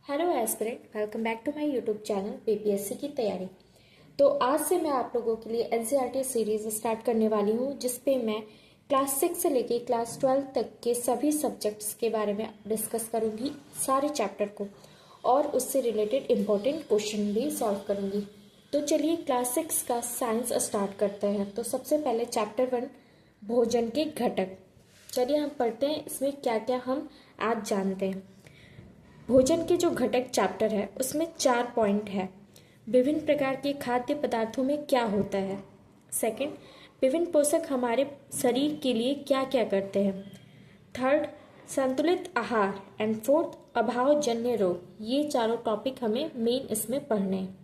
Hello aspirant, welcome back to my YouTube channel BPSC की तैयारी। तो आज से मैं आप लोगों के लिए एनसीईआरटी सीरीज स्टार्ट करने वाली हूँ, जिसपे मैं क्लास 6 से लेके क्लास 12 तक के सभी सब्जेक्ट्स के बारे में डिस्कस करूँगी, सारे चैप्टर को, और उससे रिलेटेड इम्पोर्टेंट क्वेश्चन भी सॉल्व करूँगी। तो चलिए क्लास 6 का साइंस स्टार्ट करते हैं। तो सबसे पहले चैप्टर 1 भोजन के घटक। चलिए हम पढ़ते हैं इसमें क्या क्या हम आज जानते हैं। भोजन के जो घटक चैप्टर है उसमें 4 पॉइंट है। विभिन्न प्रकार के खाद्य पदार्थों में क्या होता है। सेकंड, विभिन्न पोषक हमारे शरीर के लिए क्या क्या करते हैं। थर्ड, संतुलित आहार। एंड फोर्थ, अभावजन्य रोग। ये चारों टॉपिक हमें मेन इसमें पढ़ने हैं।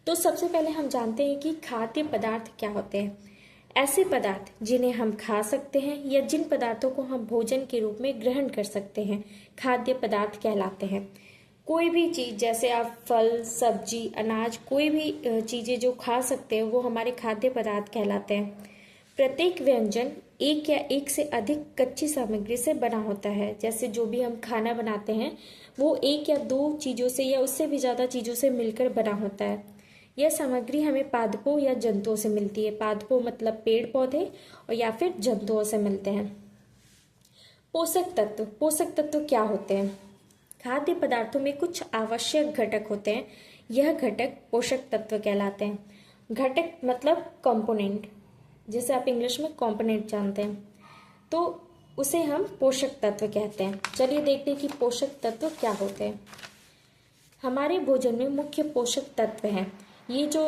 तो सबसे पहले हम जानते हैं कि खाद्य पदार्थ क्या होते हैं। ऐसे पदार्थ जिन्हें हम खा सकते हैं या जिन पदार्थों को हम भोजन के रूप में ग्रहण कर सकते हैं, खाद्य पदार्थ कहलाते हैं। कोई भी चीज़, जैसे आप फल, सब्जी, अनाज, कोई भी चीज़ें जो खा सकते हैं वो हमारे खाद्य पदार्थ कहलाते हैं। प्रत्येक व्यंजन एक या एक से अधिक कच्ची सामग्री से बना होता है। जैसे जो भी हम खाना बनाते हैं वो एक या दो चीज़ों से या उससे भी ज़्यादा चीज़ों से मिलकर बना होता है। यह सामग्री हमें पादपों या जंतुओं से मिलती है। पादपों मतलब पेड़ पौधे, और या फिर जंतुओं से मिलते हैं। पोषक तत्व। पोषक तत्व क्या होते हैं। खाद्य पदार्थों में कुछ आवश्यक घटक होते हैं। यह घटक पोषक तत्व कहलाते हैं। घटक मतलब कंपोनेंट, जिसे आप इंग्लिश में कंपोनेंट जानते हैं, तो उसे हम पोषक तत्व कहते हैं। चलिए देखते हैं कि पोषक तत्व क्या होते हैं। हमारे भोजन में मुख्य पोषक तत्व हैं। ये जो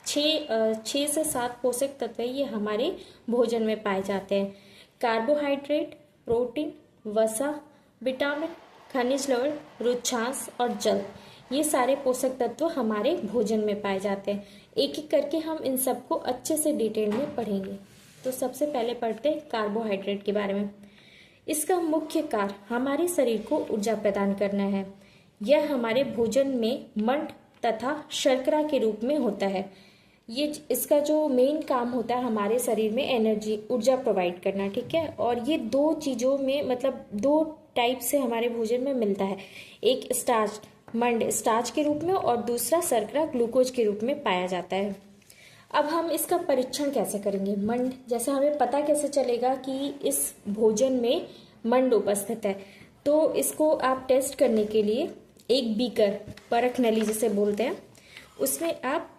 6 से 7 पोषक तत्व है, ये हमारे भोजन में पाए जाते हैं। कार्बोहाइड्रेट, प्रोटीन, वसा, विटामिन, खनिज लवण, रुक्षांश और जल, ये सारे पोषक तत्व हमारे भोजन में पाए जाते हैं। एक एक करके हम इन सबको अच्छे से डिटेल में पढ़ेंगे। तो सबसे पहले पढ़ते हैं कार्बोहाइड्रेट के बारे में। इसका मुख्य कार्य हमारे शरीर को ऊर्जा प्रदान करना है। यह हमारे भोजन में मंड तथा शर्करा के रूप में होता है। ये इसका जो मेन काम होता है हमारे शरीर में एनर्जी, ऊर्जा प्रोवाइड करना, ठीक है। और ये दो चीज़ों में, मतलब दो टाइप से हमारे भोजन में मिलता है। एक स्टार्च, मंड स्टार्च के रूप में, और दूसरा शर्करा ग्लूकोज के रूप में पाया जाता है। अब हम इसका परीक्षण कैसे करेंगे। मंड, जैसे हमें पता कैसे चलेगा कि इस भोजन में मंड उपस्थित है, तो इसको आप टेस्ट करने के लिए एक बीकर, परख नली जिसे बोलते हैं, उसमें आप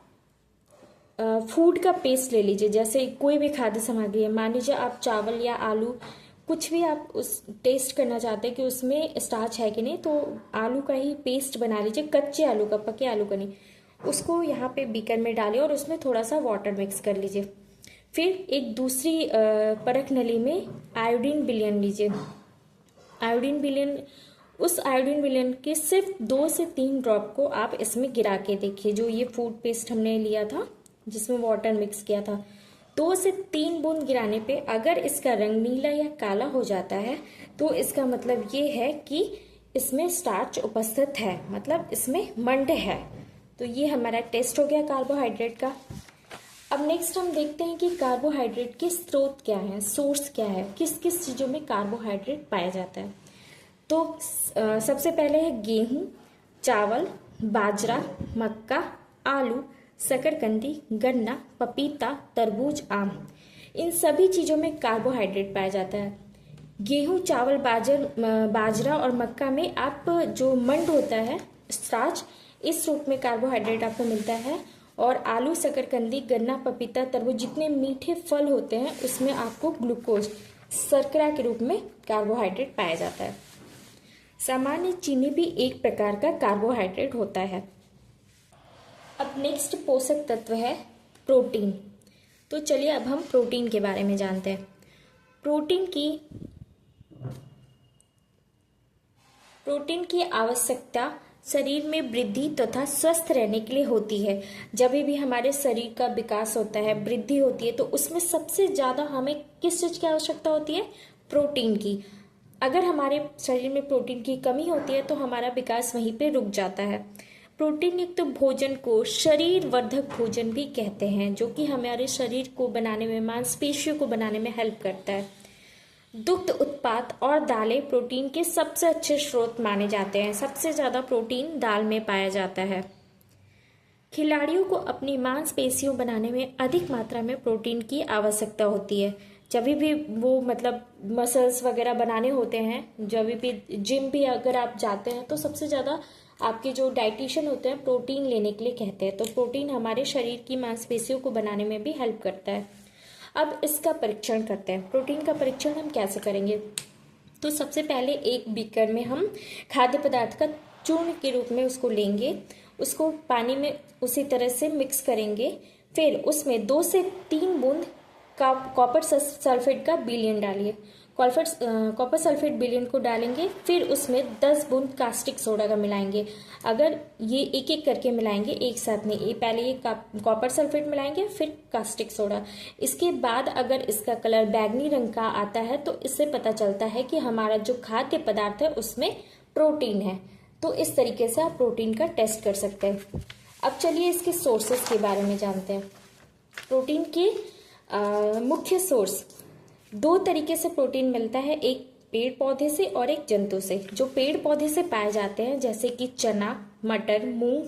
फूड का पेस्ट ले लीजिए। जैसे कोई भी खाद्य सामग्री है, मान लीजिए आप चावल या आलू, कुछ भी आप उस टेस्ट करना चाहते हैं कि उसमें स्टार्च है कि नहीं, तो आलू का ही पेस्ट बना लीजिए, कच्चे आलू का, पके आलू का नहीं। उसको यहाँ पे बीकर में डालिए और उसमें थोड़ा सा वाटर मिक्स कर लीजिए। फिर एक दूसरी परख नली में आयोडीन विलयन लीजिए। आयोडीन विलयन, उस आयोडीन विलयन के सिर्फ 2 से 3 ड्रॉप को आप इसमें गिरा के देखिए। जो ये फूड पेस्ट हमने लिया था जिसमें वाटर मिक्स किया था, 2 से 3 बूंद गिराने पे अगर इसका रंग नीला या काला हो जाता है तो इसका मतलब ये है कि इसमें स्टार्च उपस्थित है, मतलब इसमें मंड है। तो ये हमारा टेस्ट हो गया कार्बोहाइड्रेट का। अब नेक्स्ट हम देखते हैं कि कार्बोहाइड्रेट के स्रोत क्या है, सोर्स क्या है, किस किस चीज़ों में कार्बोहाइड्रेट पाया जाता है। तो सबसे पहले है गेहूं, चावल, बाजरा, मक्का, आलू, शकरकंदी, गन्ना, पपीता, तरबूज, आम। इन सभी चीज़ों में कार्बोहाइड्रेट पाया जाता है। गेहूं, चावल, बाजरा और मक्का में आप जो मंड होता है, स्टार्च, इस रूप में कार्बोहाइड्रेट आपको मिलता है। और आलू, शकरकंदी, गन्ना, पपीता, तरबूज, जितने मीठे फल होते हैं उसमें आपको ग्लूकोज, शर्करा के रूप में कार्बोहाइड्रेट पाया जाता है। सामान्य चीनी भी एक प्रकार का कार्बोहाइड्रेट होता है। अब नेक्स्ट पोषक तत्व है प्रोटीन। तो चलिए अब हम प्रोटीन के बारे में जानते हैं। प्रोटीन की आवश्यकता शरीर में वृद्धि तथा स्वस्थ रहने के लिए होती है। जब भी हमारे शरीर का विकास होता है, वृद्धि होती है, तो उसमें सबसे ज़्यादा हमें किस चीज़ की आवश्यकता होती है, प्रोटीन की। अगर हमारे शरीर में प्रोटीन की कमी होती है तो हमारा विकास वहीं पे रुक जाता है। प्रोटीन युक्त भोजन को शरीर वर्धक भोजन भी कहते हैं, जो कि हमारे शरीर को बनाने में, मांसपेशियों को बनाने में हेल्प करता है। दुग्ध उत्पाद और दालें प्रोटीन के सबसे अच्छे स्रोत माने जाते हैं। सबसे ज़्यादा प्रोटीन दाल में पाया जाता है। खिलाड़ियों को अपनी मांसपेशियों बनाने में अधिक मात्रा में प्रोटीन की आवश्यकता होती है। जब भी वो मतलब मसल्स वगैरह बनाने होते हैं, जब भी जिम भी अगर आप जाते हैं तो सबसे ज़्यादा आपके जो डाइटिशियन होते हैं प्रोटीन लेने के लिए कहते हैं। तो प्रोटीन हमारे शरीर की मांसपेशियों को बनाने में भी हेल्प करता है। अब इसका परीक्षण करते हैं। प्रोटीन का परीक्षण हम कैसे करेंगे? तो सबसे पहले एक बीकर में हम खाद्य पदार्थ का चूर्ण के रूप में उसको लेंगे, उसको पानी में उसी तरह से मिक्स करेंगे। फिर उसमें 2 से 3 बूंद कॉपर सल्फेट का विलयन डालिए। कॉपर सल्फेट विलयन को डालेंगे, फिर उसमें 10 बूंद कास्टिक सोडा का मिलाएंगे। अगर ये एक एक करके मिलाएंगे, एक साथ नहीं, ये पहले ये कॉपर सल्फेट मिलाएंगे, फिर कास्टिक सोडा। इसके बाद अगर इसका कलर बैंगनी रंग का आता है तो इससे पता चलता है कि हमारा जो खाद्य पदार्थ है उसमें प्रोटीन है। तो इस तरीके से आप प्रोटीन का टेस्ट कर सकते हैं। अब चलिए इसके सोर्सेस के बारे में जानते हैं। प्रोटीन के मुख्य सोर्स 2 तरीके से प्रोटीन मिलता है, एक पेड़ पौधे से और एक जंतु से। जो पेड़ पौधे से पाए जाते हैं जैसे कि चना, मटर, मूंग,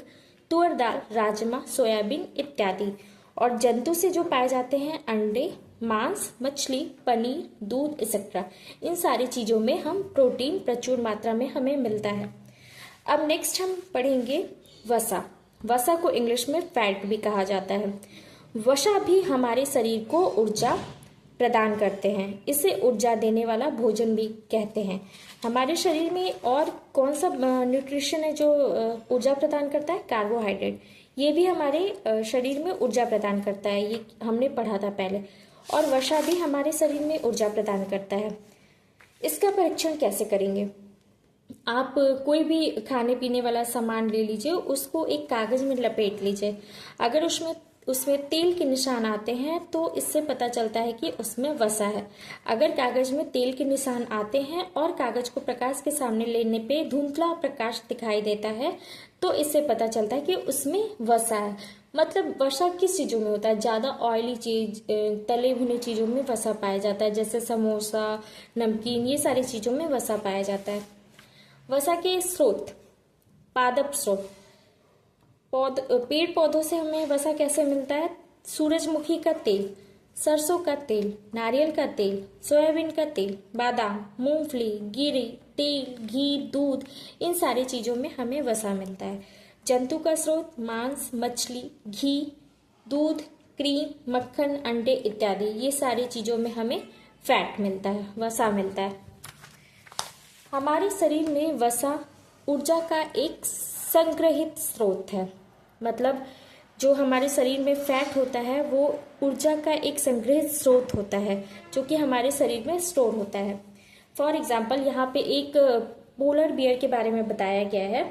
तुअर दाल, राजमा, सोयाबीन इत्यादि। और जंतु से जो पाए जाते हैं अंडे, मांस, मछली, पनीर, दूध एक्सेट्रा। इन सारी चीज़ों में हम प्रोटीन प्रचुर मात्रा में हमें मिलता है। अब नेक्स्ट हम पढ़ेंगे वसा। वसा को इंग्लिश में फैट भी कहा जाता है। वसा भी हमारे शरीर को ऊर्जा प्रदान करते हैं। इसे ऊर्जा देने वाला भोजन भी कहते हैं। हमारे शरीर में और कौन सा न्यूट्रिशन है जो ऊर्जा प्रदान करता है? कार्बोहाइड्रेट। ये भी हमारे शरीर में ऊर्जा प्रदान करता है, ये हमने पढ़ा था पहले। और वसा भी हमारे शरीर में ऊर्जा प्रदान करता है। इसका परीक्षण कैसे करेंगे? आप कोई भी खाने पीने वाला सामान ले लीजिए, उसको एक कागज में लपेट लीजिए। अगर उसमें तेल के निशान आते हैं तो इससे पता चलता है कि उसमें वसा है। अगर कागज में तेल के निशान आते हैं और कागज को प्रकाश के सामने लेने पे धुंधला प्रकाश दिखाई देता है तो इससे पता चलता है कि उसमें वसा है। मतलब वसा किस चीज़ों में होता है? ज़्यादा ऑयली चीज, तले भुने चीज़ों में वसा पाया जाता है, जैसे समोसा, नमकीन, ये सारी चीज़ों में वसा पाया जाता है। वसा के स्रोत, पादप स्रोत। पेड़ पौधों से हमें वसा कैसे मिलता है? सूरजमुखी का तेल, सरसों का तेल, नारियल का तेल, सोयाबीन का तेल, बादाम, मूंगफली, गिरी, तेल, घी, दूध, इन सारी चीज़ों में हमें वसा मिलता है। जंतु का स्रोत मांस, मछली, घी, दूध, क्रीम, मक्खन, अंडे इत्यादि। ये सारी चीज़ों में हमें फैट मिलता है, वसा मिलता है। हमारे शरीर में वसा ऊर्जा का एक संग्रहित स्रोत है। मतलब जो हमारे शरीर में फैट होता है वो ऊर्जा का एक संग्रहित स्रोत होता है जो कि हमारे शरीर में स्टोर होता है। फॉर एग्जाम्पल यहाँ पे एक पोलर बियर के बारे में बताया गया है।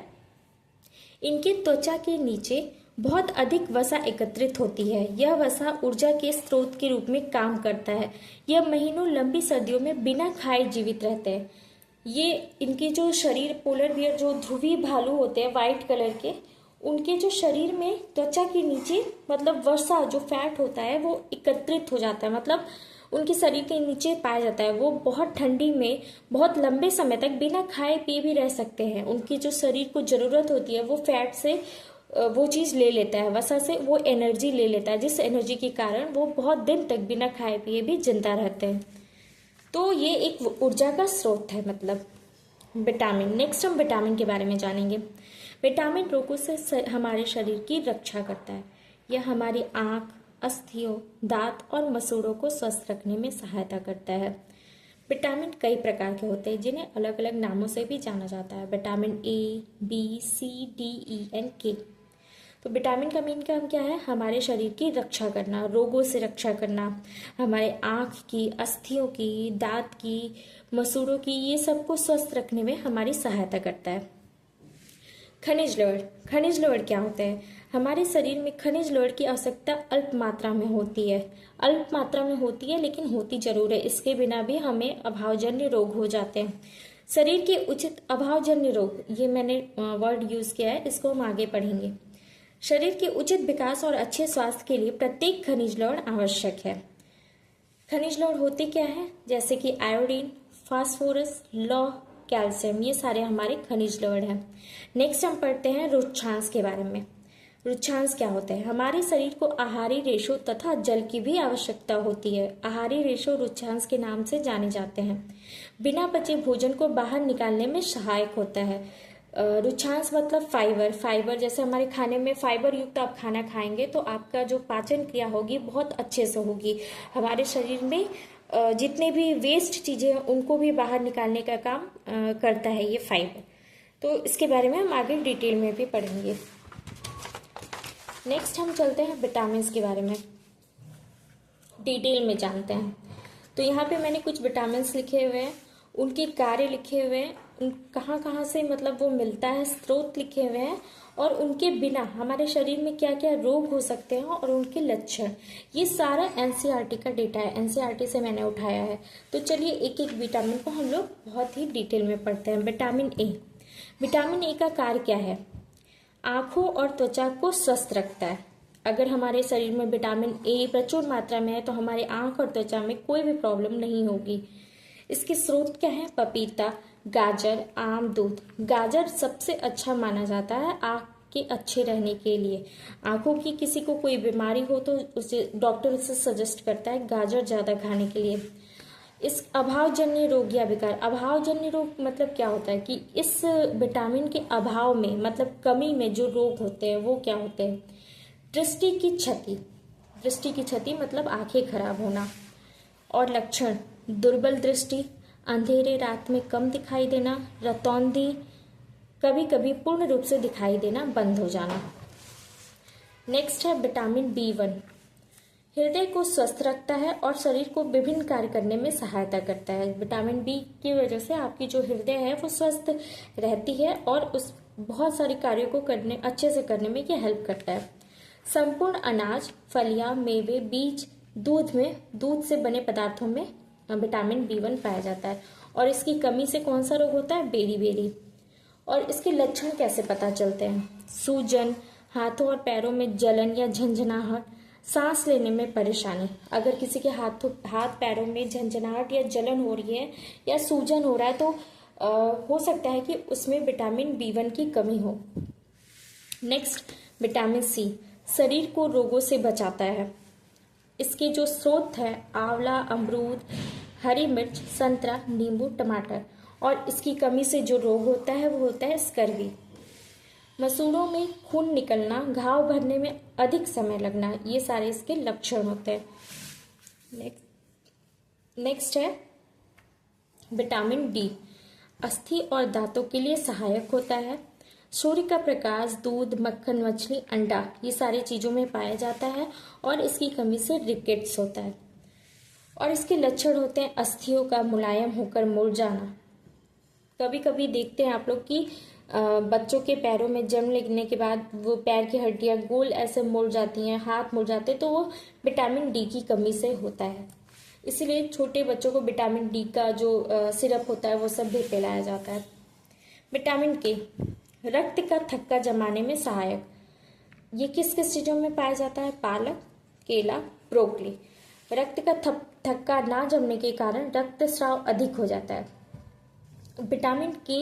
इनके त्वचा के नीचे बहुत अधिक वसा एकत्रित होती है। यह वसा ऊर्जा के स्रोत के रूप में काम करता है। यह महीनों लंबी सर्दियों में बिना खाए जीवित रहते हैं। ये इनके जो शरीर, पोलर बियर जो ध्रुवी भालू होते हैं वाइट कलर के, उनके जो शरीर में त्वचा के नीचे मतलब वसा जो फैट होता है वो एकत्रित हो जाता है। मतलब उनके शरीर के नीचे पाया जाता है। वो बहुत ठंडी में बहुत लंबे समय तक बिना खाए पिए भी रह सकते हैं। उनकी जो शरीर को ज़रूरत होती है वो फैट से वो चीज़ ले लेता है, वसा से वो एनर्जी ले लेता है, जिस एनर्जी के कारण वो बहुत दिन तक बिना खाए पिए भी जिंदा रहते हैं। तो ये एक ऊर्जा का स्रोत है। मतलब विटामिन। नेक्स्ट हम विटामिन के बारे में जानेंगे। विटामिन रोगों से हमारे शरीर की रक्षा करता है। यह हमारी आँख, अस्थियों, दांत और मसूड़ों को स्वस्थ रखने में सहायता करता है। विटामिन कई प्रकार के होते हैं जिन्हें अलग अलग नामों से भी जाना जाता है। Vitamin A, B, C, D, E and K. तो विटामिन का मेन काम क्या है? हमारे शरीर की रक्षा करना, रोगों से रक्षा करना, हमारे आँख की, अस्थियों की, दांत की, मसूड़ों की, ये सबको स्वस्थ रखने में हमारी सहायता करता है। खनिज लवण। खनिज लवण क्या होते हैं? हमारे शरीर में खनिज लवण की आवश्यकता अल्प मात्रा में होती है। अल्प मात्रा में होती है लेकिन होती जरूर है। इसके बिना भी हमें अभावजन्य रोग हो जाते हैं। शरीर के उचित अभावजन्य रोग, ये मैंने वर्ड यूज किया है, इसको हम आगे पढ़ेंगे। शरीर के उचित विकास और अच्छे स्वास्थ्य के लिए प्रत्येक खनिज लवण आवश्यक है। खनिज लौह होते क्या है, जैसे कि आयोडीन, फास्फोरस, लौह, कैल्शियम, ये सारे हमारे खनिज लौह हैं। नेक्स्ट हम पढ़ते हैं रुक्षांश के बारे में। रुक्षांश क्या होता है? हमारे शरीर को आहारी रेशों तथा जल की भी आवश्यकता होती है। आहारी रेशों रुक्षांश के नाम से जाने जाते हैं। बिना पचे भोजन को बाहर निकालने में सहायक होता है। रुक्षांश मतलब फाइबर। फाइबर जैसे हमारे खाने में फाइबर युक्त आप खाना खाएंगे तो आपका जो पाचन क्रिया होगी बहुत अच्छे से होगी। हमारे शरीर में जितने भी वेस्ट चीज़ें हैं उनको भी बाहर निकालने का काम करता है ये फाइबर। तो इसके बारे में हम आगे डिटेल में भी पढ़ेंगे। नेक्स्ट हम चलते हैं विटामिन्स के बारे में, डिटेल में जानते हैं। तो यहाँ पे मैंने कुछ विटामिन्स लिखे हुए हैं, उनके कार्य लिखे हुए हैं, कहाँ कहाँ से मतलब वो मिलता है, स्रोत लिखे हुए हैं, और उनके बिना हमारे शरीर में क्या क्या रोग हो सकते हैं और उनके लक्षण। ये सारा एनसीईआरटी का डेटा है, एनसीईआरटी से मैंने उठाया है। तो चलिए एक एक विटामिन को हम लोग बहुत ही डिटेल में पढ़ते हैं। Vitamin A. विटामिन ए का कार्य क्या है? आँखों और त्वचा को स्वस्थ रखता है। अगर हमारे शरीर में विटामिन ए प्रचुर मात्रा में है तो हमारे आँख और त्वचा में कोई भी प्रॉब्लम नहीं होगी। इसके स्रोत क्या है? पपीता, गाजर, आम, दूध। गाजर सबसे अच्छा माना जाता है आँख के अच्छे रहने के लिए। आँखों की किसी को कोई बीमारी हो तो उसे डॉक्टर उसे सजेस्ट करता है गाजर ज़्यादा खाने के लिए। इस अभावजन्य रोग या विकार। अभावजन्य रोग मतलब क्या होता है कि इस विटामिन के अभाव में मतलब कमी में जो रोग होते हैं वो क्या होते हैं? दृष्टि की क्षति। दृष्टि की क्षति मतलब आंखें खराब होना। और लक्षण: दुर्बल दृष्टि, अंधेरे रात में कम दिखाई देना, रतौंधी, कभी कभी पूर्ण रूप से दिखाई देना बंद हो जाना। नेक्स्ट है विटामिन बी1। हृदय को स्वस्थ रखता है और शरीर को विभिन्न कार्य करने में सहायता करता है। विटामिन बी की वजह से आपकी जो हृदय है वो स्वस्थ रहती है और उस बहुत सारे कार्यों को करने अच्छे से करने में ये हेल्प करता है। संपूर्ण अनाज, फलियां, मेवे, बीज, दूध से बने पदार्थों में विटामिन बी1 पाया जाता है। और इसकी कमी से कौन सा रोग होता है? बेरी। और इसके लक्षण कैसे पता चलते हैं? सूजन, हाथों और पैरों में जलन या झंझनाहट, सांस लेने में परेशानी। अगर किसी के हाथ पैरों में झंझनाहट या जलन हो रही है या सूजन हो रहा है तो हो सकता है कि उसमें विटामिन बी1 की कमी हो। Next vitamin C. शरीर को रोगों से बचाता है। इसके जो स्रोत है आंवला, अमरूद, हरी मिर्च, संतरा, नींबू, टमाटर। और इसकी कमी से जो रोग होता है वो होता है स्कर्वी। मसूड़ों में खून निकलना, घाव भरने में अधिक समय लगना, ये सारे इसके लक्षण होते हैं। नेक्स्ट है विटामिन डी। अस्थि और दांतों के लिए सहायक होता है। सूर्य का प्रकाश, दूध, मक्खन, मछली, अंडा, ये सारी चीजों में पाया जाता है और इसकी कमी से रिकेट्स होता है। और इसके लक्षण होते हैं अस्थियों का मुलायम होकर मुड़ जाना। कभी कभी देखते हैं आप लोग कि बच्चों के पैरों में जन्म लेने के बाद वो पैर की हड्डियां गोल ऐसे मुड़ जाती हैं, हाथ मुड़ जाते हैं, तो वो विटामिन डी की कमी से होता है। इसीलिए छोटे बच्चों को विटामिन डी का जो सिरप होता है वो सब भी पिलाया जाता है। विटामिन के। रक्त का थक्का जमाने में सहायक। ये किस किस चीज़ों में पाया जाता है? पालक, केला, ब्रोकली। रक्त का थक्का ना जमने के कारण रक्तस्राव अधिक हो जाता है। विटामिन के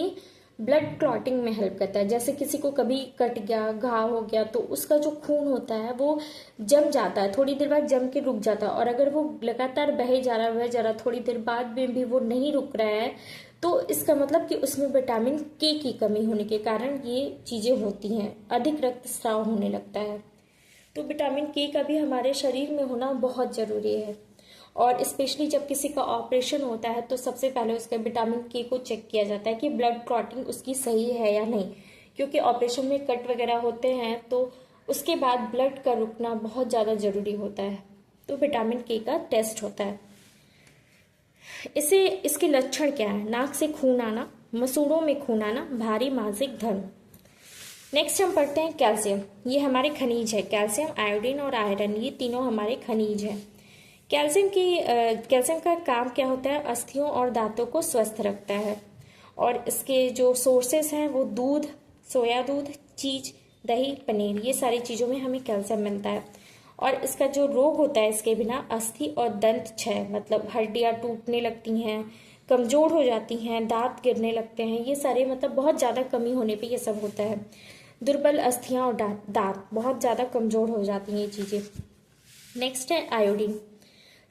ब्लड क्लॉटिंग में हेल्प करता है। जैसे किसी को कभी कट गया, घाव हो गया तो उसका जो खून होता है वो जम जाता है, थोड़ी देर बाद जम के रुक जाता है। और अगर वो लगातार बहे जा रहा थोड़ी देर बाद में भी वो नहीं रुक रहा है तो इसका मतलब कि उसमें विटामिन के की कमी होने के कारण ये चीज़ें होती हैं, अधिक रक्तस्राव होने लगता है। तो विटामिन के का भी हमारे शरीर में होना बहुत ज़रूरी है। और स्पेशली जब किसी का ऑपरेशन होता है तो सबसे पहले उसका विटामिन के को चेक किया जाता है कि ब्लड क्लॉटिंग उसकी सही है या नहीं, क्योंकि ऑपरेशन में कट वगैरह होते हैं तो उसके बाद ब्लड का रुकना बहुत ज़्यादा ज़रूरी होता है। तो विटामिन के का टेस्ट होता है। इसके लक्षण क्या है? नाक से खून आना, मसूड़ों में खून आना, भारी मानसिक धर्म। नेक्स्ट हम पढ़ते हैं कैल्शियम। ये हमारे खनिज है। कैल्शियम, आयोडीन और आयरन, ये तीनों हमारे खनिज हैं। कैल्शियम का काम क्या होता है? अस्थियों और दांतों को स्वस्थ रखता है। और इसके जो सोर्सेस हैं वो दूध, सोया दूध, चीज, दही, पनीर, ये सारी चीज़ों में हमें कैल्शियम मिलता है। और इसका जो रोग होता है इसके बिना अस्थि और दंत क्षय, मतलब हड्डियां टूटने लगती हैं, कमजोर हो जाती हैं, दांत गिरने लगते हैं, ये सारे मतलब बहुत ज़्यादा कमी होने पे ये सब होता है। दुर्बल अस्थियां और दांत बहुत ज़्यादा कमजोर हो जाती हैं ये चीज़ें। नेक्स्ट है आयोडीन।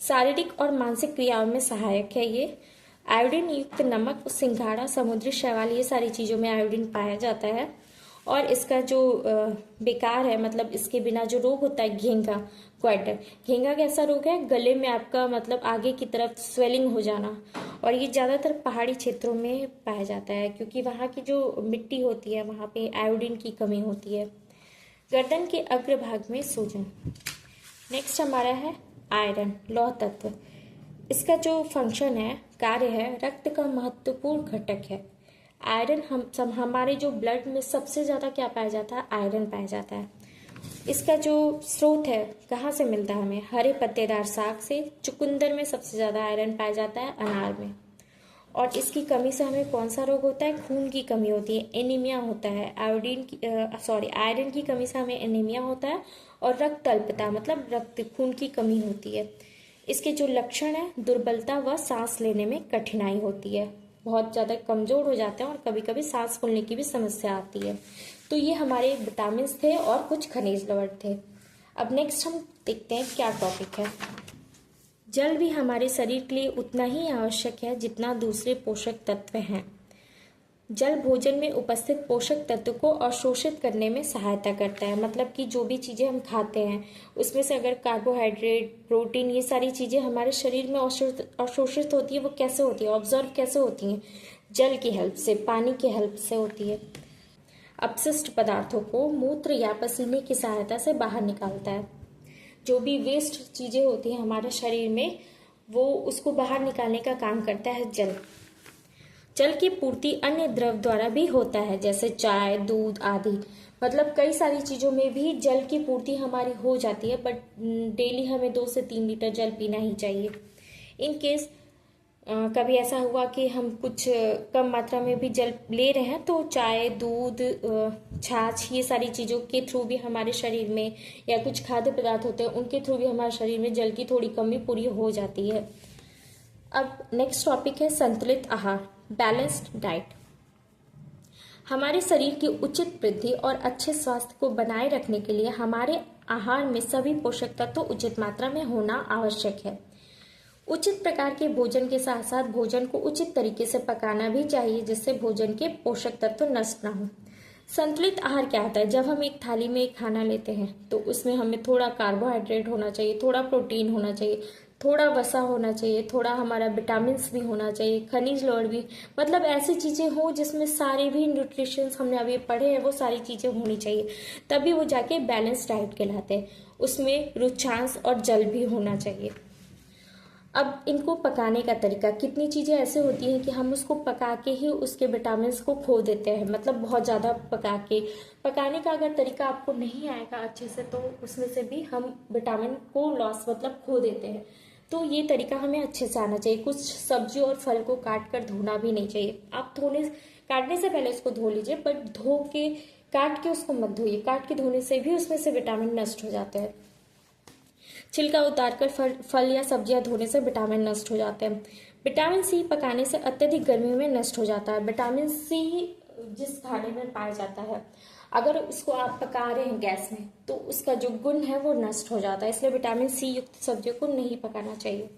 शारीरिक और मानसिक क्रियाओं में सहायक है ये। आयोडीन युक्त नमक, सिंघाड़ा, समुद्री शैवाल, ये सारी चीज़ों में आयोडीन पाया जाता है। और इसका जो बेकार है, मतलब इसके बिना जो रोग होता है घेंघा, क्वार्टर, घेंघा कैसा रोग है, गले में आपका मतलब आगे की तरफ स्वेलिंग हो जाना, और ये ज़्यादातर पहाड़ी क्षेत्रों में पाया जाता है क्योंकि वहाँ की जो मिट्टी होती है वहाँ पे आयोडीन की कमी होती है। गर्दन के अग्रभाग में सूजन। नेक्स्ट हमारा है आयरन, लौह तत्व। इसका जो फंक्शन है, कार्य है, रक्त का महत्वपूर्ण घटक है। आयरन हमारे जो ब्लड में सबसे ज़्यादा क्या पाया जाता है, आयरन पाया जाता है। इसका जो स्रोत है, कहाँ से मिलता है हमें, हरे पत्तेदार साग से। चुकंदर में सबसे ज़्यादा आयरन पाया जाता है, अनार में। और इसकी कमी से हमें कौन सा रोग होता है, खून की कमी होती है, एनीमिया होता है। आयरन की कमी से हमें एनीमिया होता है और रक्त अल्पता, मतलब रक्त खून की कमी होती है। इसके जो लक्षण है, दुर्बलता व सांस लेने में कठिनाई होती है, बहुत ज़्यादा कमज़ोर हो जाते हैं और कभी कभी सांस फूलने की भी समस्या आती है। तो ये हमारे विटामिन थे और कुछ खनिज लवण थे। अब नेक्स्ट हम देखते हैं क्या टॉपिक है। जल भी हमारे शरीर के लिए उतना ही आवश्यक है जितना दूसरे पोषक तत्व हैं। जल भोजन में उपस्थित पोषक तत्व को अवशोषित करने में सहायता करता है, मतलब कि जो भी चीज़ें हम खाते हैं उसमें से अगर कार्बोहाइड्रेट, प्रोटीन, ये सारी चीज़ें हमारे शरीर में अवशोषित होती है, वो कैसे होती है, ऑब्जर्व कैसे होती हैं, जल की हेल्प से, पानी की हेल्प से होती है। अपशिष्ट पदार्थों को मूत्र या पसीने की सहायता से बाहर निकालता है। जो भी वेस्ट चीज़ें होती हैं हमारे शरीर में, वो उसको बाहर निकालने का काम करता है जल। जल की पूर्ति अन्य द्रव द्वारा भी होता है, जैसे चाय, दूध आदि, मतलब कई सारी चीज़ों में भी जल की पूर्ति हमारी हो जाती है, बट डेली हमें 2 से 3 लीटर जल पीना ही चाहिए। इन केस कभी ऐसा हुआ कि हम कुछ कम मात्रा में भी जल ले रहे हैं, तो चाय, दूध, छाछ, ये सारी चीज़ों के थ्रू भी हमारे शरीर में, या कुछ खाद्य पदार्थ होते हैं उनके थ्रू भी हमारे शरीर में जल की थोड़ी कमी पूरी हो जाती है। अब नेक्स्ट टॉपिक है संतुलित आहार, बैलेंस्ड डाइट। हमारे शरीर की उचित वृद्धि और अच्छे स्वास्थ्य को बनाए रखने के लिए हमारे आहार में सभी पोषक तत्व उचित मात्रा में होना आवश्यक है। उचित प्रकार के भोजन के साथ साथ भोजन को उचित तरीके से पकाना भी चाहिए, जिससे भोजन के पोषक तत्व नष्ट ना हो। संतुलित आहार क्या होता है, जब हम एक थाली में एक खाना लेते हैं तो उसमें हमें थोड़ा कार्बोहाइड्रेट होना चाहिए, थोड़ा प्रोटीन होना चाहिए, थोड़ा वसा होना चाहिए, थोड़ा हमारा विटामिन भी होना चाहिए, खनिज लवण भी, मतलब ऐसी चीज़ें हो जिसमें सारे भी न्यूट्रिशंस हमने अभी पढ़े हैं वो सारी चीज़ें होनी चाहिए, तभी वो जाके बैलेंस डाइट कहलाते हैं। उसमें रुचांश और जल भी होना चाहिए। अब इनको पकाने का तरीका, कितनी चीज़ें ऐसे होती हैं कि हम उसको पका के ही उसके विटामिन को खो देते हैं, मतलब बहुत ज़्यादा पकाने का अगर तरीका आपको नहीं आएगा अच्छे से तो उसमें से भी हम विटामिन को लॉस मतलब खो देते हैं। तो ये तरीका हमें अच्छे से आना चाहिए। कुछ सब्जी और फल को काट कर धोना भी नहीं चाहिए। आप काटने से पहले उसको धो लीजिए, बट काट के उसको मत धोइए। काट के धोने से भी उसमें से विटामिन नष्ट हो जाते हैं। छिलका उतारकर फल या सब्जियां धोने से विटामिन नष्ट हो जाते हैं। विटामिन सी पकाने से अत्यधिक गर्मी में नष्ट हो जाता है। विटामिन सी जिस खाने में पाया जाता है, अगर उसको आप पका रहे हैं गैस में तो उसका जो गुण है वो नष्ट हो जाता है, इसलिए विटामिन सी युक्त सब्जियों को नहीं पकाना चाहिए।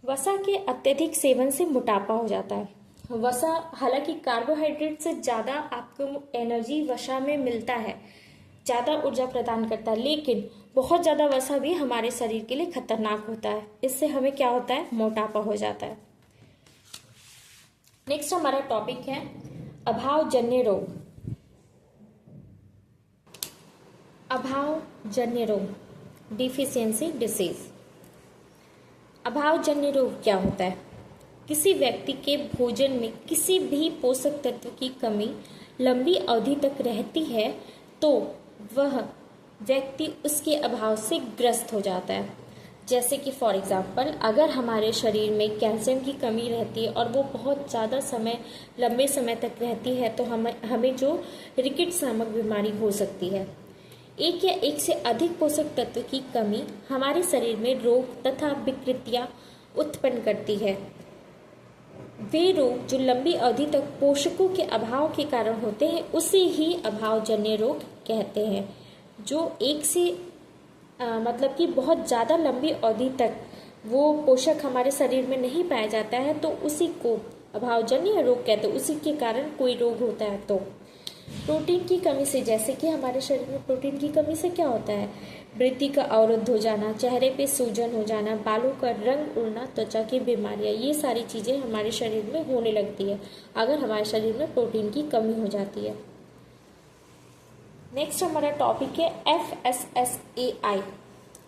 वसा के अत्यधिक सेवन से मोटापा हो जाता है। वसा हालांकि कार्बोहाइड्रेट से ज़्यादा आपको एनर्जी वसा में मिलता है, ज़्यादा ऊर्जा प्रदान करता है, लेकिन बहुत ज़्यादा वसा भी हमारे शरीर के लिए खतरनाक होता है। इससे हमें क्या होता है, मोटापा हो जाता है। नेक्स्ट हमारा टॉपिक है अभावजन्य रोग। अभावजन्य रोग, डिफिशियंसी डिसीज। अभावजन्य रोग क्या होता है? किसी व्यक्ति के भोजन में किसी भी पोषक तत्व की कमी लंबी अवधि तक रहती है तो वह व्यक्ति उसके अभाव से ग्रस्त हो जाता है। जैसे कि फॉर एग्जाम्पल, अगर हमारे शरीर में कैल्शियम की कमी रहती है और वो बहुत ज़्यादा लंबे समय तक रहती है तो हमें जो रिकेट्स नामक बीमारी हो सकती है। एक या एक से अधिक पोषक तत्व की कमी हमारे शरीर में रोग तथा विकृतियां उत्पन्न करती है। वे रोग जो लंबी अवधि तक पोषकों के अभाव के कारण होते हैं उसे ही अभावजन्य रोग कहते हैं। जो एक से मतलब कि बहुत ज़्यादा लंबी अवधि तक वो पोषक हमारे शरीर में नहीं पाया जाता है तो उसी को अभावजन्य रोग कहते हैं। उसी के कारण कोई रोग होता है। तो प्रोटीन की कमी से, जैसे कि हमारे शरीर में प्रोटीन की कमी से क्या होता है, वृद्धि का अवरुद्ध हो जाना, चेहरे पे सूजन हो जाना, बालों का रंग उड़ना, त्वचा की बीमारियां, ये सारी चीज़ें हमारे शरीर में होने लगती है अगर हमारे शरीर में प्रोटीन की कमी हो जाती है। नेक्स्ट हमारा टॉपिक है FSSAI,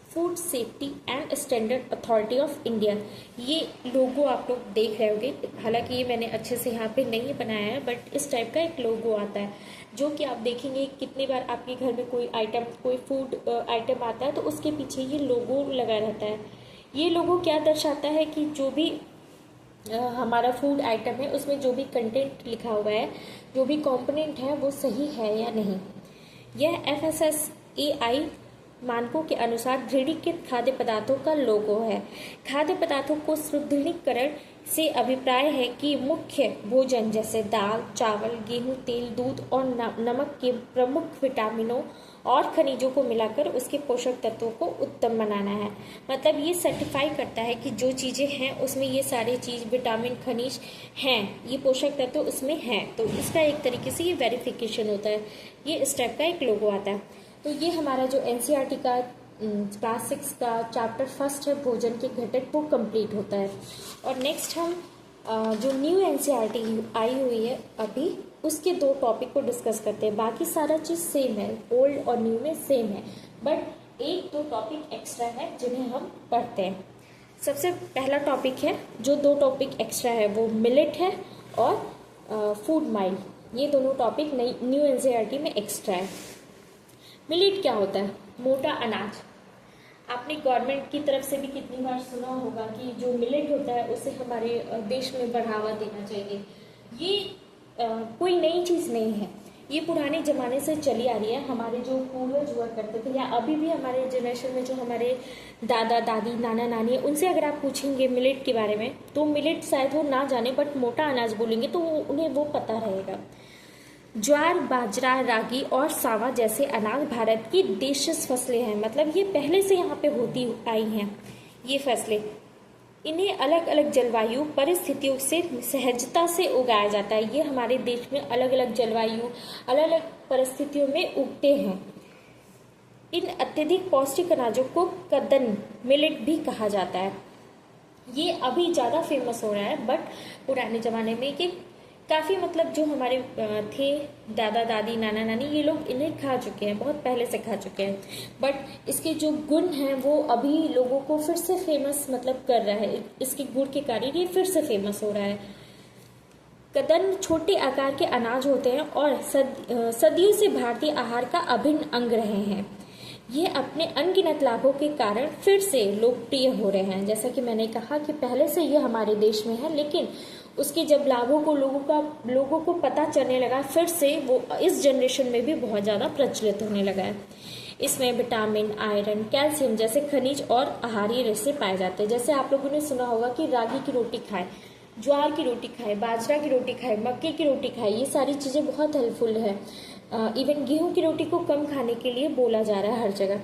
food safety and standard authority of India. ये लोगो आप लोग देख रहे होंगे, हालांकि ये मैंने अच्छे से यहाँ पे नहीं बनाया है, बट इस टाइप का एक लोगो आता है जो कि आप देखेंगे कितनी बार आपके घर में कोई आइटम, कोई फूड आइटम आता है तो उसके पीछे ये लोगो लगा रहता है। ये लोगो क्या दर्शाता है कि जो भी हमारा फूड आइटम है उसमें जो भी कंटेंट लिखा हुआ है, जो भी कंपोनेंट है वो सही है या नहीं। यह FSSAI मानकों के अनुसार दृढ़ीकृत खाद्य पदार्थों का लोगो है। खाद्य पदार्थों को सुदृढ़ीकरण से अभिप्राय है कि मुख्य भोजन जैसे दाल, चावल, गेहूं, तेल, दूध और नमक के प्रमुख विटामिनों और खनिजों को मिलाकर उसके पोषक तत्वों को उत्तम बनाना है। मतलब ये सर्टिफाई करता है कि जो चीज़ें हैं उसमें ये सारी चीज़, विटामिन, खनिज हैं, ये पोषक तत्व उसमें हैं। तो इसका एक तरीके से ये वेरिफिकेशन होता है। ये इस टाइप का एक लोगो आता है। तो ये हमारा जो NCERT का क्लास 6 का चैप्टर फर्स्ट है भोजन के घटक, वो कंप्लीट होता है। और नेक्स्ट हम जो न्यू NCERT आई हुई है अभी, उसके 2 टॉपिक को डिस्कस करते हैं। बाकी सारा चीज़ सेम है, ओल्ड और न्यू में सेम है, बट 1-2 टॉपिक एक्स्ट्रा है जिन्हें हम पढ़ते हैं। सबसे पहला टॉपिक है, जो 2 टॉपिक एक्स्ट्रा है वो मिलेट है और फूड माइल। ये दोनों टॉपिक न्यू NCERT में एक्स्ट्रा है। मिलेट क्या होता है? मोटा अनाज। आपने गवर्नमेंट की तरफ से भी कितनी बार सुना होगा कि जो मिलेट होता है उसे हमारे देश में बढ़ावा देना चाहिए। ये कोई नई चीज़ नहीं है, ये पुराने ज़माने से चली आ रही है। हमारे जो पूर्वज हुआ करते थे या अभी भी हमारे जनरेशन में जो हमारे दादा दादी, नाना नानी है, उनसे अगर आप पूछेंगे मिलेट के बारे में तो मिलेट शायद वो ना जाने, बट मोटा अनाज बोलेंगे तो उन्हें वो पता रहेगा। ज्वार, बाजरा, रागी और सावा जैसे अनाज भारत की देशज फसलें हैं। मतलब ये पहले से यहाँ पे होती आई हैं ये फसलें। इन्हें अलग अलग जलवायु परिस्थितियों से सहजता से उगाया जाता है। ये हमारे देश में अलग अलग जलवायु, अलग अलग परिस्थितियों में उगते हैं। इन अत्यधिक पौष्टिक अनाजों को कदन, मिलेट भी कहा जाता है। ये अभी ज़्यादा फेमस हो रहा है, बट पुराने ज़माने में ये काफ़ी, मतलब जो हमारे थे दादा दादी, नाना नानी, ये लोग इन्हें खा चुके हैं, बहुत पहले से खा चुके हैं। बट इसके जो गुण हैं वो अभी लोगों को फिर से फेमस मतलब कर रहा है। इसके गुण के कारण ये फिर से फेमस हो रहा है। कदन छोटे आकार के अनाज होते हैं और सदियों से भारतीय आहार का अभिन्न अंग रहे हैं। ये अपने अनगिनत लाभों के कारण फिर से लोकप्रिय हो रहे हैं। जैसा कि मैंने कहा कि पहले से ये हमारे देश में है, लेकिन उसके जब लाभों को लोगों को पता चलने लगा, फिर से वो इस जनरेशन में भी बहुत ज़्यादा प्रचलित होने लगा है। इसमें विटामिन, आयरन, कैल्शियम जैसे खनिज और आहारीय रेशे पाए जाते हैं। जैसे आप लोगों ने सुना होगा कि रागी की रोटी खाएं, ज्वार की रोटी खाएं, बाजरा की रोटी खाएं, मक्के की रोटी खाएं, ये सारी चीज़ें बहुत हेल्पफुल है। इवन गेहूं की रोटी को कम खाने के लिए बोला जा रहा है हर जगह।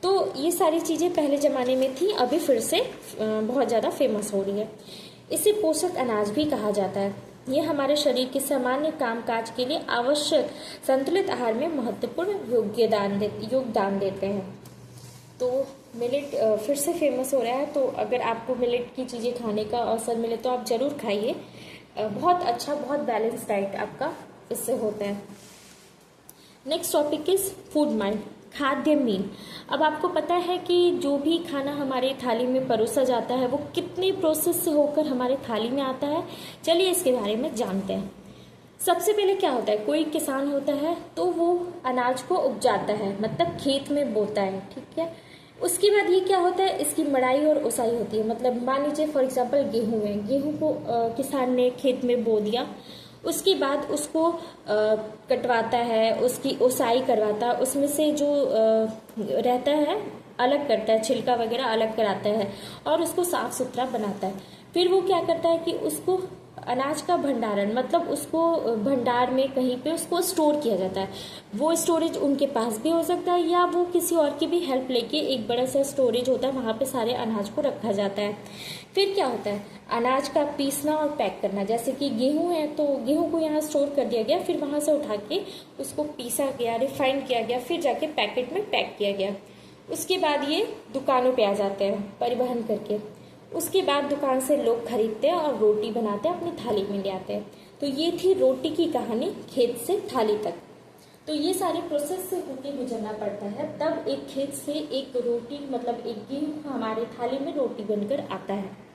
तो ये सारी चीज़ें पहले ज़माने में थी, अभी फिर से बहुत ज़्यादा फेमस हो रही है। इसे पोषक अनाज भी कहा जाता है। ये हमारे शरीर के सामान्य कामकाज के लिए आवश्यक संतुलित आहार में महत्वपूर्ण योगदान देते हैं। तो मिलेट फिर से फेमस हो रहा है, तो अगर आपको मिलेट की चीज़ें खाने का अवसर मिले तो आप ज़रूर खाइए। बहुत अच्छा, बहुत बैलेंस डाइट आपका इससे होता है। Next topic is food mile, खाद्य मील। अब आपको पता है कि जो भी खाना हमारे थाली में परोसा जाता है वो कितने प्रोसेस से होकर हमारे थाली में आता है। चलिए इसके बारे में जानते हैं। सबसे पहले क्या होता है, कोई किसान होता है तो वो अनाज को उपजाता है, मतलब खेत में बोता है, ठीक है। उसके बाद ये क्या होता है, इसकी मड़ाई और उसाई होती है। मतलब मान लीजिए फॉर एग्जाम्पल गेहूँ है, गेहूँ को किसान ने खेत में बो दिया, उसके बाद उसको कटवाता है, उसकी ओसाई करवाता है, उसमें से जो रहता है अलग करता है, छिलका वगैरह अलग कराता है और उसको साफ सुथरा बनाता है। फिर वो क्या करता है कि उसको अनाज का भंडारण, मतलब उसको भंडार में कहीं पे उसको स्टोर किया जाता है। वो स्टोरेज उनके पास भी हो सकता है या वो किसी और की भी हेल्प लेके एक बड़ा सा स्टोरेज होता है, वहाँ पे सारे अनाज को रखा जाता है। फिर क्या होता है, अनाज का पीसना और पैक करना। जैसे कि गेहूं है तो गेहूं को यहाँ स्टोर कर दिया गया, फिर वहाँ से उठा के उसको पीसा गया, रिफाइन किया गया, फिर जाके पैकेट में पैक किया गया। उसके बाद ये दुकानों पे आ जाते हैं परिवहन करके। उसके बाद दुकान से लोग खरीदते हैं और रोटी बनाते हैं, अपनी थाली में ले आते हैं। तो ये थी रोटी की कहानी, खेत से थाली तक। तो ये सारे प्रोसेस से होके गुजरना पड़ता है, तब एक खेत से एक रोटी, मतलब एक गेहूं हमारे थाली में रोटी बनकर आता है।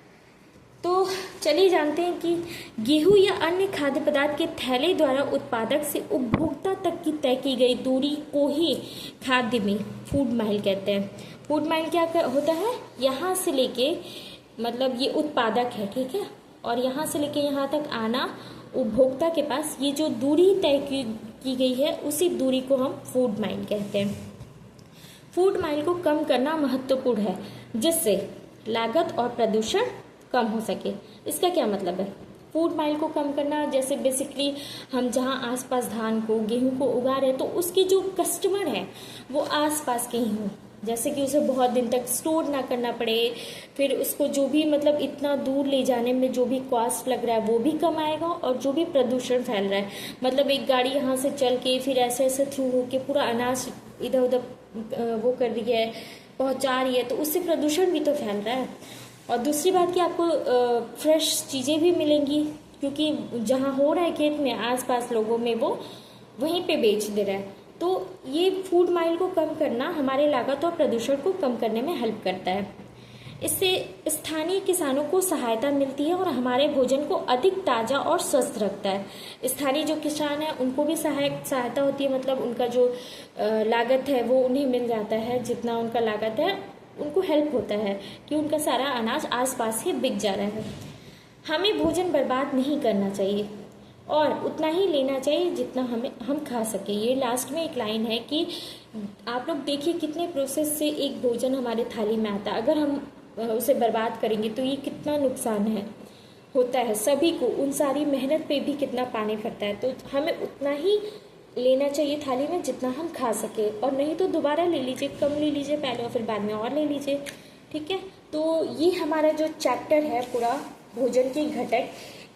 तो चलिए जानते हैं कि गेहूं या अन्य खाद्य पदार्थ के थैले द्वारा उत्पादक से उपभोक्ता तक की तय की गई दूरी को ही खाद्य में फूड माइल कहते हैं। फूड माइल क्या होता है, यहाँ से लेके, मतलब ये उत्पादक है, ठीक है, और यहाँ से लेके यहाँ तक आना उपभोक्ता के पास, ये जो दूरी तय की गई है उसी दूरी को हम फूड माइल कहते हैं। फूड माइल को कम करना महत्वपूर्ण है जिससे लागत और प्रदूषण कम हो सके। इसका क्या मतलब है, फूड माइल को कम करना, जैसे बेसिकली हम जहाँ आसपास धान को, गेहूं को उगा रहे हैं तो उसके जो कस्टमर हैं वो आसपास के ही हों, जैसे कि उसे बहुत दिन तक स्टोर ना करना पड़े, फिर उसको जो भी, मतलब इतना दूर ले जाने में जो भी कॉस्ट लग रहा है वो भी कम आएगा, और जो भी प्रदूषण फैल रहा है, मतलब एक गाड़ी यहाँ से चल के फिर ऐसे ऐसे थ्रू होके पूरा अनाज इधर उधर वो कर रही है, पहुँचा रही है, तो उससे प्रदूषण भी तो फैल रहा है। और दूसरी बात कि आपको फ्रेश चीज़ें भी मिलेंगी, क्योंकि जहाँ हो रहा है खेत में आसपास लोगों में वो वहीं पे बेच दे रहा है। तो ये फूड माइल को कम करना हमारे लागत और प्रदूषण को कम करने में हेल्प करता है। इससे स्थानीय किसानों को सहायता मिलती है और हमारे भोजन को अधिक ताज़ा और स्वस्थ रखता है। स्थानीय जो किसान हैं उनको भी सहायता होती है, मतलब उनका जो लागत है वो उन्हें मिल जाता है, जितना उनका लागत है उनको हेल्प होता है कि उनका सारा अनाज आसपास ही बिक जा रहा है। हमें भोजन बर्बाद नहीं करना चाहिए और उतना ही लेना चाहिए जितना हम खा सके। ये लास्ट में एक लाइन है कि आप लोग देखिए कितने प्रोसेस से एक भोजन हमारे थाली में आता है, अगर हम उसे बर्बाद करेंगे तो ये कितना नुकसान होता है सभी को, उन सारी मेहनत पे भी कितना पानी पड़ता है। तो हमें उतना ही लेना चाहिए थाली में जितना हम खा सके, और नहीं तो दोबारा ले लीजिए, कम ले लीजिए पहले और फिर बाद में और ले लीजिए, ठीक है। तो ये हमारा जो चैप्टर है पूरा भोजन के घटक,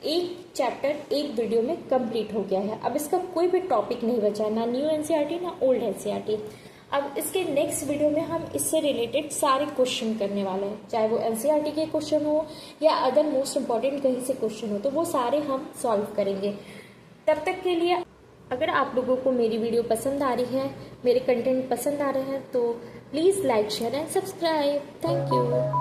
एक चैप्टर एक वीडियो में कंप्लीट हो गया है। अब इसका कोई भी टॉपिक नहीं बचा है, ना न्यू एनसीईआरटी ना ओल्ड एनसीईआरटी। अब इसके नेक्स्ट वीडियो में हम इससे रिलेटेड सारे क्वेश्चन करने वाले हैं, चाहे वो एनसीईआरटी के क्वेश्चन हो या अदर मोस्ट इम्पॉर्टेंट कहीं से क्वेश्चन हो, तो वो सारे हम सॉल्व करेंगे। तब तक के लिए अगर आप लोगों को मेरी वीडियो पसंद आ रही है, मेरे कंटेंट पसंद आ रहे हैं, तो please like share and subscribe. Thank you.